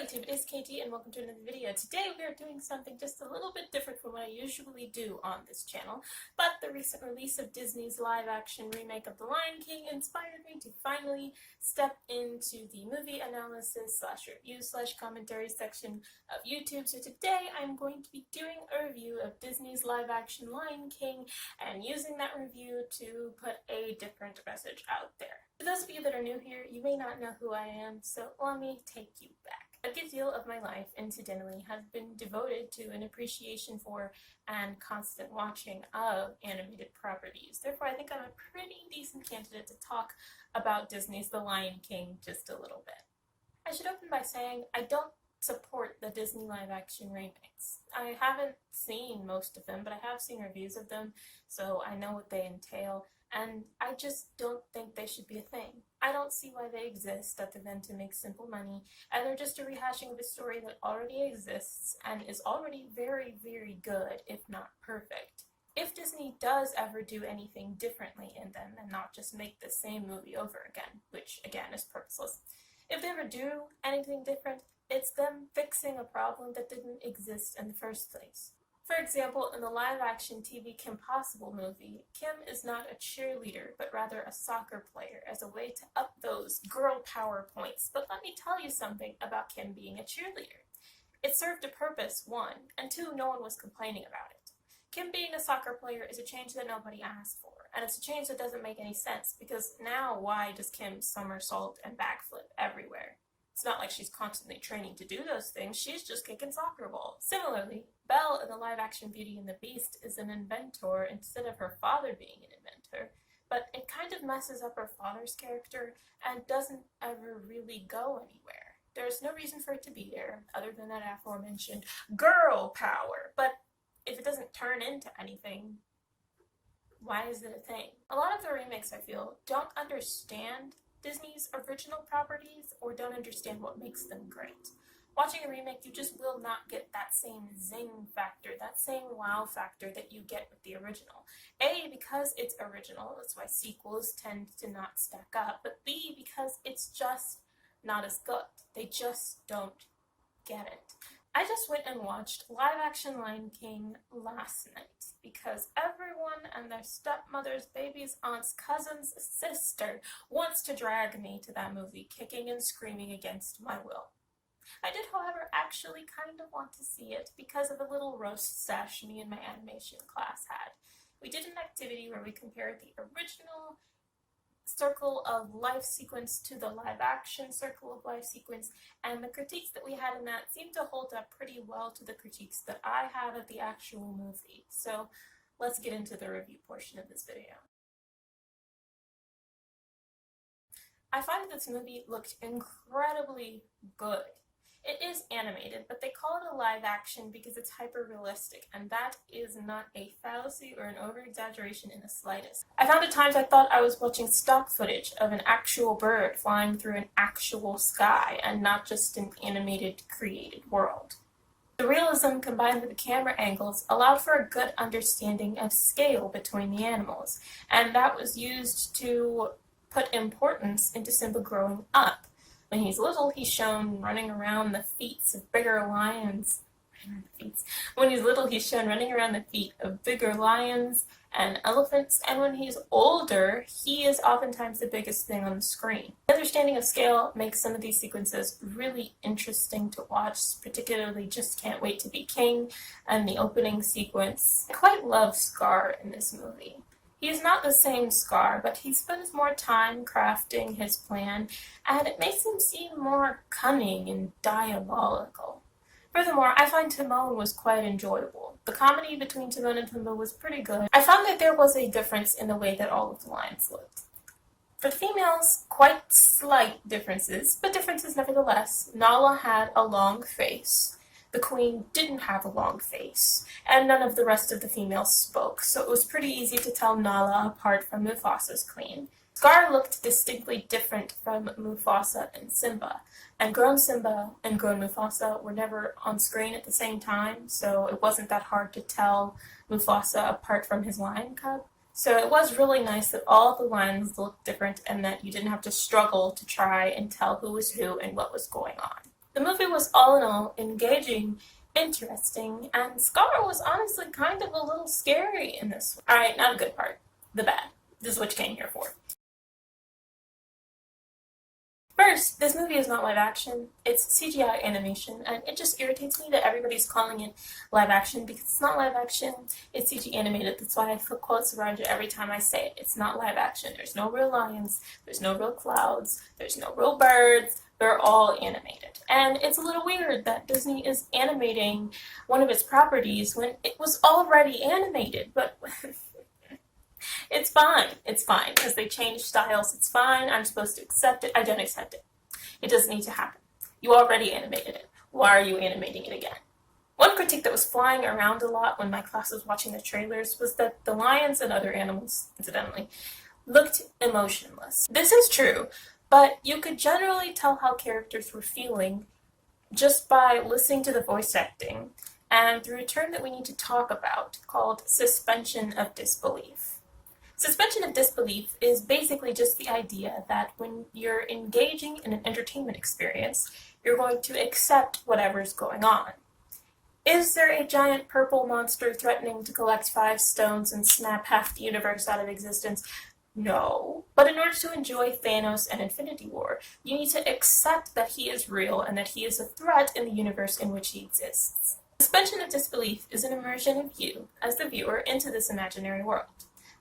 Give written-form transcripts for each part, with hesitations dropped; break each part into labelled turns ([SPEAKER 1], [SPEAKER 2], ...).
[SPEAKER 1] YouTube, it is KG and welcome to another video. Today we are doing something just a little bit different from what I usually do on this channel, but the recent release of Disney's live-action remake of The Lion King inspired me to finally step into the movie analysis / commentary section of YouTube. So today I'm going to be doing a review of Disney's live-action Lion King and using that review to put a different message out there. For those of you that are new here, you may not know who I am, so let me take you back. A good deal of my life, incidentally, has been devoted to an appreciation for and constant watching of animated properties. Therefore, I think I'm a pretty decent candidate to talk about Disney's The Lion King just a little bit. I should open by saying I don't support the Disney live-action remakes. I haven't seen most of them, but I have seen reviews of them, so I know what they entail. And I just don't think they should be a thing. I don't see why they exist other than to make simple money, and they're just a rehashing of a story that already exists and is already very, very good, if not perfect. If Disney does ever do anything differently in them and not just make the same movie over again, which again is purposeless, if they ever do anything different, it's them fixing a problem that didn't exist in the first place. For example, in the live-action TV Kim Possible movie, Kim is not a cheerleader, but rather a soccer player as a way to up those girl power points. But let me tell you something about Kim being a cheerleader. It served a purpose, one, and two, no one was complaining about it. Kim being a soccer player is a change that nobody asked for, and it's a change that doesn't make any sense, because now why does Kim somersault and backflip everywhere? It's not like she's constantly training to do those things, she's just kicking soccer balls. Similarly, Belle in the live-action Beauty and the Beast is an inventor instead of her father being an inventor, but it kind of messes up her father's character and doesn't ever really go anywhere. There's no reason for it to be there, other than that aforementioned girl power, but if it doesn't turn into anything, why is it a thing? A lot of the remakes, I feel, don't understand Disney's original properties or don't understand what makes them great. Watching a remake, you just will not get that same zing factor, that same wow factor that you get with the original. A, because it's original, that's why sequels tend to not stack up, but B, because it's just not as good. They just don't get it. I just went and watched live-action Lion King last night because everyone and their stepmother's baby's aunt's cousin's sister wants to drag me to that movie, kicking and screaming against my will. I did, however, actually kind of want to see it because of a little roast sesh me and my animation class had. We did an activity where we compared the original circle of life sequence to the live-action circle of life sequence, and the critiques that we had in that seemed to hold up pretty well to the critiques that I have of the actual movie. So let's get into the review portion of this video. I find that this movie looked incredibly good. It is animated, but they call it a live action because it's hyper-realistic, and that is not a fallacy or an over-exaggeration in the slightest. I found at times I thought I was watching stock footage of an actual bird flying through an actual sky, and not just an animated, created world. The realism combined with the camera angles allowed for a good understanding of scale between the animals, and that was used to put importance into Simba growing up. When he's little, he's shown running around the feet of bigger lions. When he's little, he's shown running around the feet of bigger lions and elephants, and when he's older, he is oftentimes the biggest thing on the screen. The understanding of scale makes some of these sequences really interesting to watch, particularly Just Can't Wait to Be King and the opening sequence. I quite love Scar in this movie. He is not the same Scar, but he spends more time crafting his plan, and it makes him seem more cunning and diabolical. Furthermore, I find Timon was quite enjoyable. The comedy between Timon and Pumbaa was pretty good. I found that there was a difference in the way that all of the lions looked. For the females, quite slight differences, but differences nevertheless. Nala had a long face. The queen didn't have a long face, and none of the rest of the females spoke, so it was pretty easy to tell Nala apart from Mufasa's queen. Scar looked distinctly different from Mufasa and Simba, and grown Simba and grown Mufasa were never on screen at the same time, so it wasn't that hard to tell Mufasa apart from his lion cub. So it was really nice that all of the lions looked different and that you didn't have to struggle to try and tell who was who and what was going on. The movie was all in all engaging, interesting, and Scar was honestly kind of a little scary in this one. Alright, not a good part. The bad. This is what you came here for. First, this movie is not live action, it's CGI animation, and it just irritates me that everybody's calling it live action because it's not live action, it's CG animated. That's why I put quotes around it every time I say it. It's not live action. There's no real lions, there's no real clouds, there's no real birds, they're all animated. And it's a little weird that Disney is animating one of its properties when it was already animated, but it's fine, because they changed styles, it's fine, I'm supposed to accept it, I don't accept it. It doesn't need to happen. You already animated it. Why are you animating it again? One critique that was flying around a lot when my class was watching the trailers was that the lions and other animals, incidentally, looked emotionless. This is true, but you could generally tell how characters were feeling just by listening to the voice acting and through a term that we need to talk about called suspension of disbelief. Suspension of disbelief is basically just the idea that when you're engaging in an entertainment experience, you're going to accept whatever's going on. Is there a giant purple monster threatening to collect 5 stones and snap half the universe out of existence? No. But in order to enjoy Thanos and Infinity War, you need to accept that he is real and that he is a threat in the universe in which he exists. Suspension of disbelief is an immersion of you, as the viewer, into this imaginary world.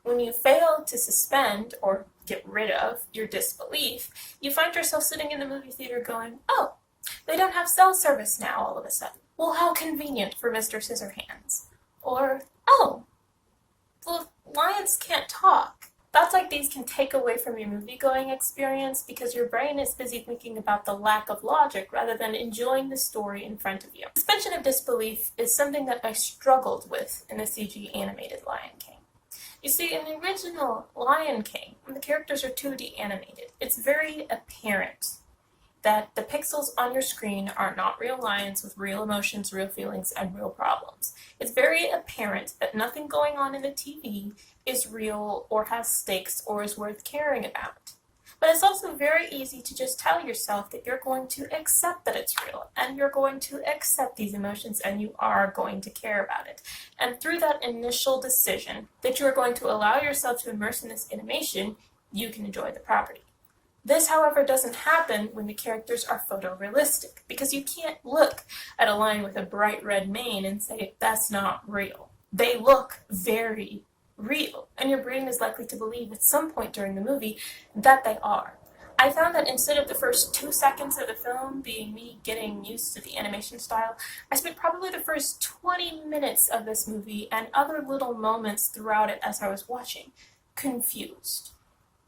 [SPEAKER 1] When you fail to suspend, or get rid of, your disbelief, you find yourself sitting in the movie theater going, oh, they don't have cell service now all of a sudden. Well, how convenient for Mr. Scissorhands. Or, oh, well, lions can't talk. Thoughts like these can take away from your movie-going experience because your brain is busy thinking about the lack of logic rather than enjoying the story in front of you. Suspension of disbelief is something that I struggled with in the CG animated Lion King. You see, in the original Lion King, when the characters are 2D animated, it's very apparent that the pixels on your screen are not real lions with real emotions, real feelings, and real problems. It's very apparent that nothing going on in the TV is real or has stakes or is worth caring about. But it's also very easy to just tell yourself that you're going to accept that it's real, and you're going to accept these emotions, and you are going to care about it. And through that initial decision that you are going to allow yourself to immerse in this animation, you can enjoy the property. This, however, doesn't happen when the characters are photorealistic, because you can't look at a lion with a bright red mane and say, that's not real. They look very real, and your brain is likely to believe at some point during the movie that they are. I found that instead of the first 2 seconds of the film being me getting used to the animation style, I spent probably the first 20 minutes of this movie and other little moments throughout it as I was watching, confused.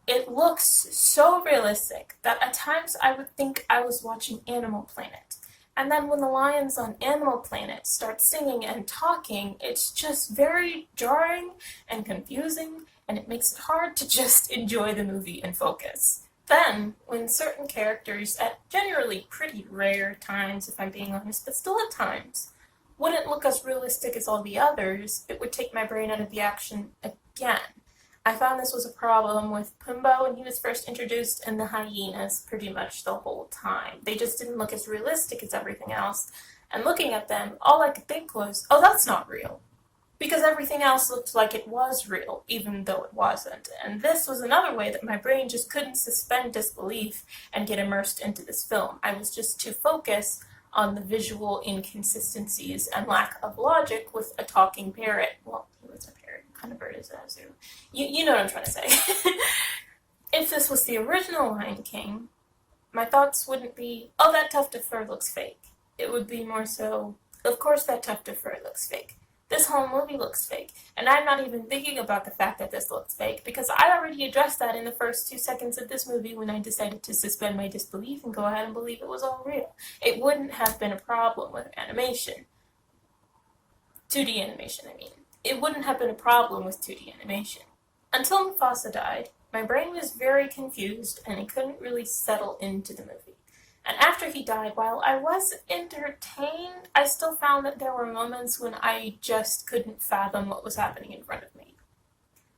[SPEAKER 1] It looks so realistic that at times I would think I was watching Animal Planet. And then when the lions on Animal Planet start singing and talking, it's just very jarring and confusing, and it makes it hard to just enjoy the movie and focus. Then, when certain characters, at generally pretty rare times if I'm being honest, but still at times, wouldn't look as realistic as all the others, it would take my brain out of the action again. I found this was a problem with Pumbaa when he was first introduced, and the hyenas pretty much the whole time. They just didn't look as realistic as everything else, and looking at them, all I could think was, oh, that's not real. Because everything else looked like it was real, even though it wasn't. And this was another way that my brain just couldn't suspend disbelief and get immersed into this film. I was just too focused on the visual inconsistencies and lack of logic with a talking parrot. Well, he was a parrot. What kind of bird is that? So you know what I'm trying to say. If this was the original Lion King, my thoughts wouldn't be, oh, that tuft of fur looks fake. It would be more so, of course that tuft of fur looks fake. This whole movie looks fake, and I'm not even thinking about the fact that this looks fake, because I already addressed that in the first 2 seconds of this movie when I decided to suspend my disbelief and go ahead and believe it was all real. It wouldn't have been a problem with animation. 2D animation, I mean. It wouldn't have been a problem with 2D animation. Until Mufasa died, my brain was very confused, and it couldn't really settle into the movie. And after he died, while I was entertained, I still found that there were moments when I just couldn't fathom what was happening in front of me.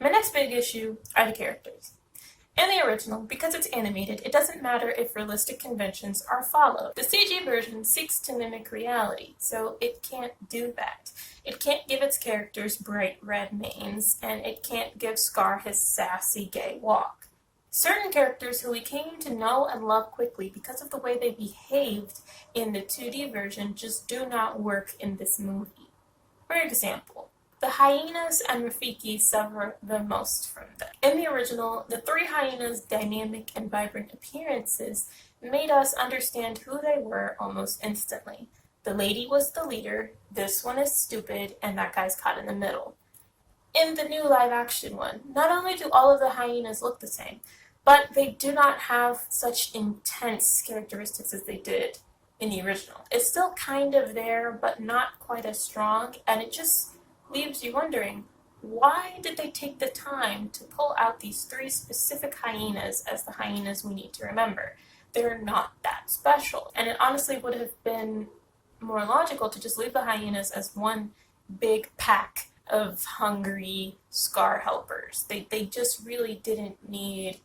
[SPEAKER 1] My next big issue are the characters. In the original, because it's animated, it doesn't matter if realistic conventions are followed. The CG version seeks to mimic reality, so it can't do that. It can't give its characters bright red manes, and it can't give Scar his sassy gay walk. Certain characters who we came to know and love quickly because of the way they behaved in the 2D version just do not work in this movie. For example, the hyenas and Rafiki suffer the most from this. In the original, the three hyenas' dynamic and vibrant appearances made us understand who they were almost instantly. The lady was the leader, this one is stupid, and that guy's caught in the middle. In the new live-action one, not only do all of the hyenas look the same, but they do not have such intense characteristics as they did in the original. It's still kind of there, but not quite as strong, and it just leaves you wondering, why did they take the time to pull out these three specific hyenas as the hyenas we need to remember? They're not that special, and it honestly would have been more logical to just leave the hyenas as one big pack of hungry Scar helpers. They just really didn't need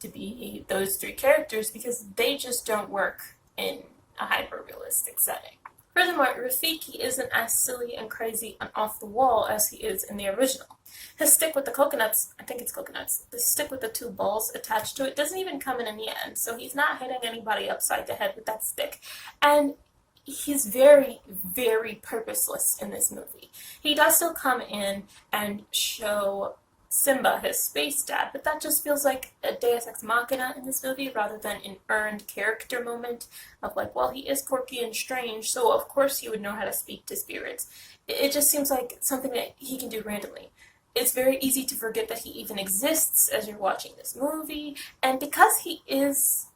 [SPEAKER 1] to be those three characters because they just don't work in a hyper-realistic setting. Furthermore, Rafiki isn't as silly and crazy and off the wall as he is in the original. His stick with the coconuts, I think it's coconuts, the stick with the two balls attached to it doesn't even come in the end, so he's not hitting anybody upside the head with that stick. And he's very, very purposeless in this movie. He does still come in and show Simba his space dad, but that just feels like a deus ex machina in this movie rather than an earned character moment of like, well, he is quirky and strange, so of course he would know how to speak to spirits. It just seems like something that he can do randomly. It's very easy to forget that he even exists as you're watching this movie, and because he is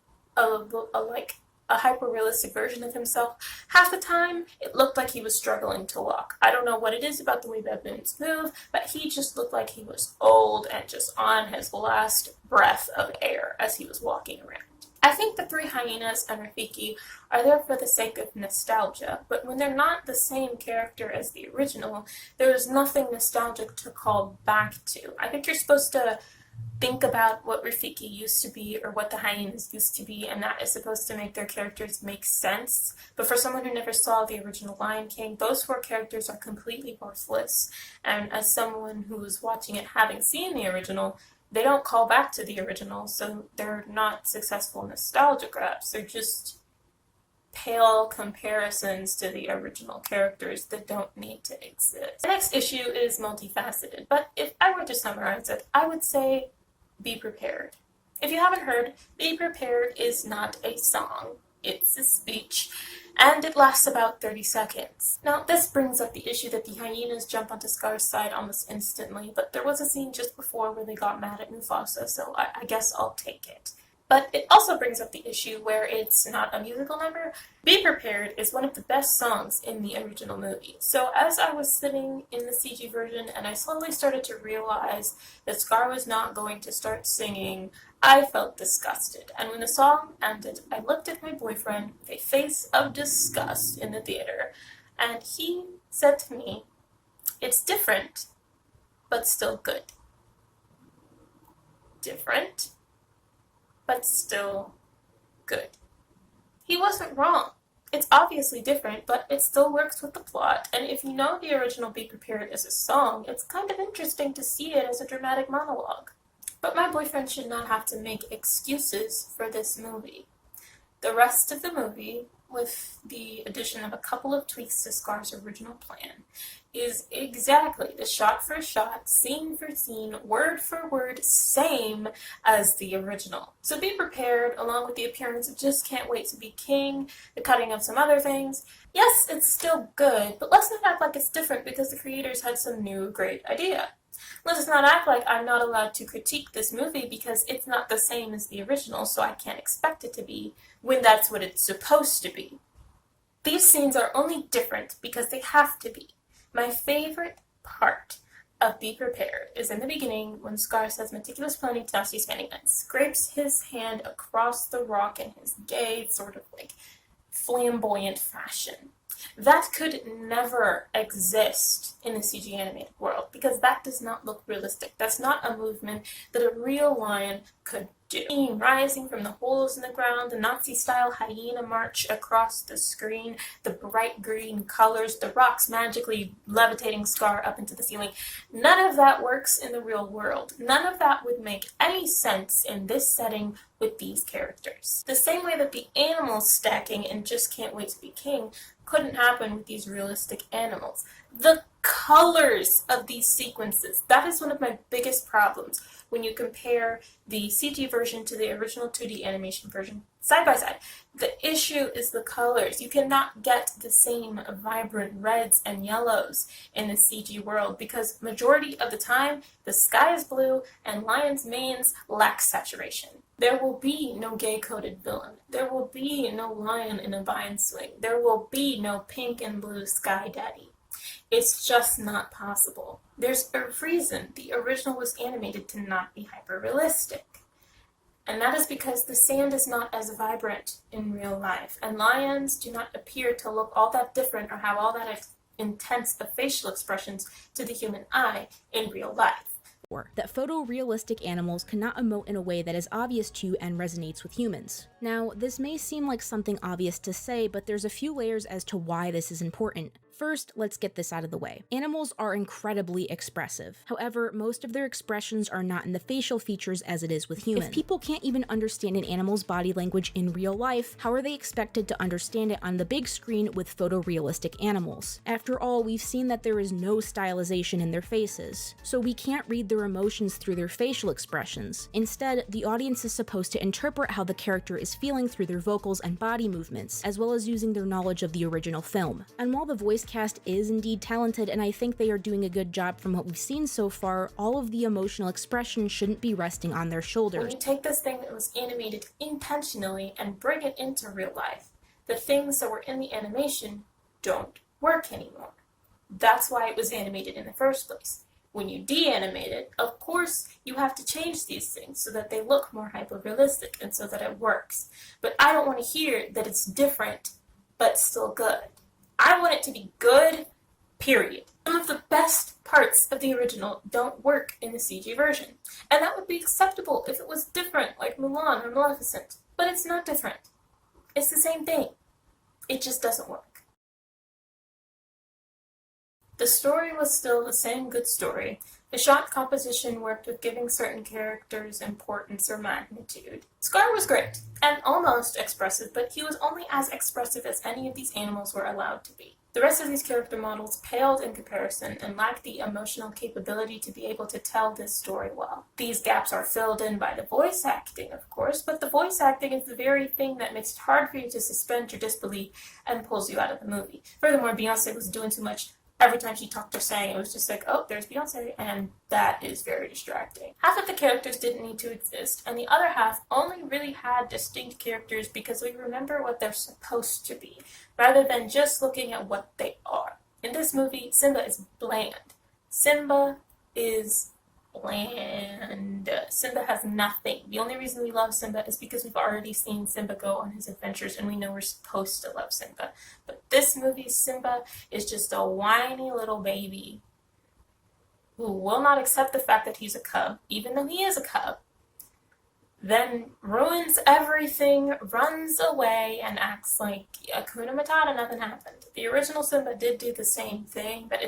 [SPEAKER 1] a hyper-realistic version of himself, half the time it looked like he was struggling to walk. I don't know what it is about the way baboons move, but he just looked like he was old and just on his last breath of air as he was walking around. I think the three hyenas and Rafiki are there for the sake of nostalgia, but when they're not the same character as the original, there is nothing nostalgic to call back to. I think you're supposed to think about what Rafiki used to be or what the hyenas used to be, and that is supposed to make their characters make sense. But for someone who never saw the original Lion King, those four characters are completely worthless. And as someone who was watching it having seen the original, they don't call back to the original, so they're not successful nostalgia grabs. They're just pale comparisons to the original characters that don't need to exist. The next issue is multifaceted, but if I were to summarize it, I would say be prepared. If you haven't heard, Be Prepared is not a song, it's a speech, and it lasts about 30 seconds. Now, this brings up the issue that the hyenas jump onto Scar's side almost instantly, but there was a scene just before where they got mad at Mufasa, so I guess I'll take it. But it also brings up the issue where it's not a musical number. Be Prepared is one of the best songs in the original movie. So as I was sitting in the CG version and I slowly started to realize that Scar was not going to start singing, I felt disgusted. And when the song ended, I looked at my boyfriend with a face of disgust in the theater, and he said to me, "It's different, but still good." Different, but still good. He wasn't wrong. It's obviously different, but it still works with the plot, and if you know the original Be Prepared as a song, it's kind of interesting to see it as a dramatic monologue. But my boyfriend should not have to make excuses for this movie. The rest of the movie, with the addition of a couple of tweaks to Scar's original plan, is exactly the shot-for-shot, scene-for-scene, word-for-word same as the original. So Be Prepared, along with the appearance of Just Can't Wait to Be King, the cutting of some other things, yes, it's still good, but let's not act like it's different because the creators had some new great idea. Let's not act like I'm not allowed to critique this movie because it's not the same as the original, so I can't expect it to be, when that's what it's supposed to be. These scenes are only different because they have to be. My favorite part of Be Prepared is in the beginning when Scar says meticulous planning, tenacity, spanning, and scrapes his hand across the rock in his gay, sort of like flamboyant fashion. That could never exist in the CG animated world because that does not look realistic. That's not a movement that a real lion could do. Rising from the holes in the ground, the Nazi-style hyena march across the screen, the bright green colors, the rocks magically levitating Scar up into the ceiling. None of that works in the real world. None of that would make any sense in this setting with these characters. The same way that the animals stacking and Just Can't Wait to Be King couldn't happen with these realistic animals. The colors of these sequences, that is one of my biggest problems when you compare the CG version to the original 2D animation version side by side. The issue is the colors. You cannot get the same vibrant reds and yellows in the CG world because majority of the time the sky is blue and lions' manes lack saturation. There will be no gay-coded villain. There will be no lion in a vine swing. There will be no pink and blue sky daddy. It's just not possible. There's a reason the original was animated to not be hyper-realistic. And that is because the sand is not as vibrant in real life, and lions do not appear to look all that different or have all that intense of facial expressions to the human eye in real life.
[SPEAKER 2] That photorealistic animals cannot emote in a way that is obvious to and resonates with humans. Now, this may seem like something obvious to say, but there's a few layers as to why this is important. First, let's get this out of the way. Animals are incredibly expressive. However, most of their expressions are not in the facial features as it is with humans. If people can't even understand an animal's body language in real life, how are they expected to understand it on the big screen with photorealistic animals? After all, we've seen that there is no stylization in their faces, so we can't read their emotions through their facial expressions. Instead, the audience is supposed to interpret how the character is feeling through their vocals and body movements, as well as using their knowledge of the original film. And while the voice cast is indeed talented, and I think they are doing a good job from what we've seen so far, all of the emotional expression shouldn't be resting on their shoulders.
[SPEAKER 1] When you take this thing that was animated intentionally and bring it into real life, the things that were in the animation don't work anymore. That's why it was animated in the first place. When you de-animate it, of course, you have to change these things so that they look more hyper-realistic and so that it works. But I don't want to hear that it's different, but still good. I want it to be good, period. Some of the best parts of the original don't work in the CG version. And that would be acceptable if it was different, like Mulan or Maleficent. But it's not different. It's the same thing. It just doesn't work. The story was still the same good story. The shot composition worked with giving certain characters importance or magnitude. Scar was great, and almost expressive, but he was only as expressive as any of these animals were allowed to be. The rest of these character models paled in comparison and lacked the emotional capability to be able to tell this story well. These gaps are filled in by the voice acting, of course, but the voice acting is the very thing that makes it hard for you to suspend your disbelief and pulls you out of the movie. Furthermore, Beyonce was doing too much. Every time she talked or sang, it was just like, oh, there's Beyonce, and that is very distracting. Half of the characters didn't need to exist, and the other half only really had distinct characters because we remember what they're supposed to be, rather than just looking at what they are. In this movie, Simba is bland. Simba is bland. Simba has nothing. The only reason we love Simba is because we've already seen Simba go on his adventures and we know we're supposed to love Simba. But this movie's Simba is just a whiny little baby who will not accept the fact that he's a cub, even though he is a cub, then ruins everything, runs away, and acts like Hakuna Matata, nothing happened. The original Simba did do the same thing, but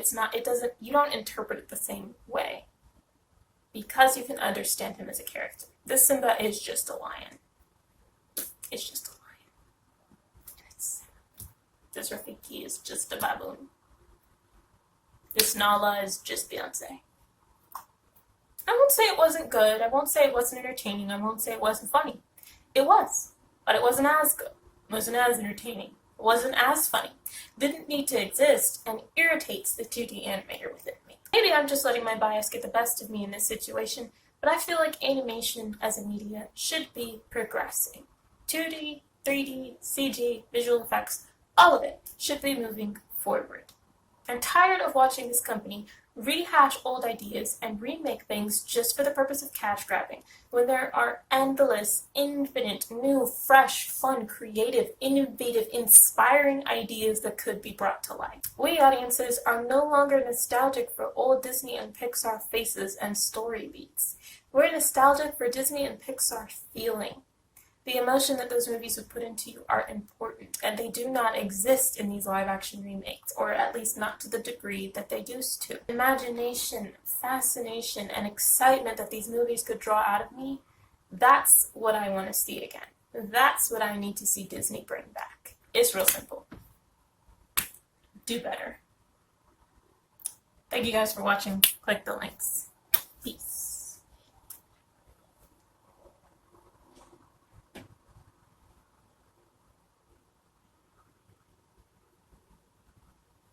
[SPEAKER 1] you don't interpret it the same way, because you can understand him as a character. This Simba is just a lion. It's just a lion. This Rafiki is just a baboon. This Nala is just Beyonce. I won't say it wasn't good. I won't say it wasn't entertaining. I won't say it wasn't funny. It was. But it wasn't as good. It wasn't as entertaining. It wasn't as funny. It didn't need to exist and irritates the 2D animator within me. Maybe I'm just letting my bias get the best of me in this situation, but I feel like animation as a media should be progressing. 2D, 3D, CG, visual effects, all of it should be moving forward. I'm tired of watching this company rehash old ideas and remake things just for the purpose of cash grabbing, when there are endless, infinite, new, fresh, fun, creative, innovative, inspiring ideas that could be brought to life. We audiences are no longer nostalgic for old Disney and Pixar faces and story beats. We're nostalgic for Disney and Pixar feeling. The emotion that those movies would put into you are important, and they do not exist in these live-action remakes, or at least not to the degree that they used to. Imagination, fascination, and excitement that these movies could draw out of me, that's what I want to see again. That's what I need to see Disney bring back. It's real simple. Do better. Thank you guys for watching. Click the links.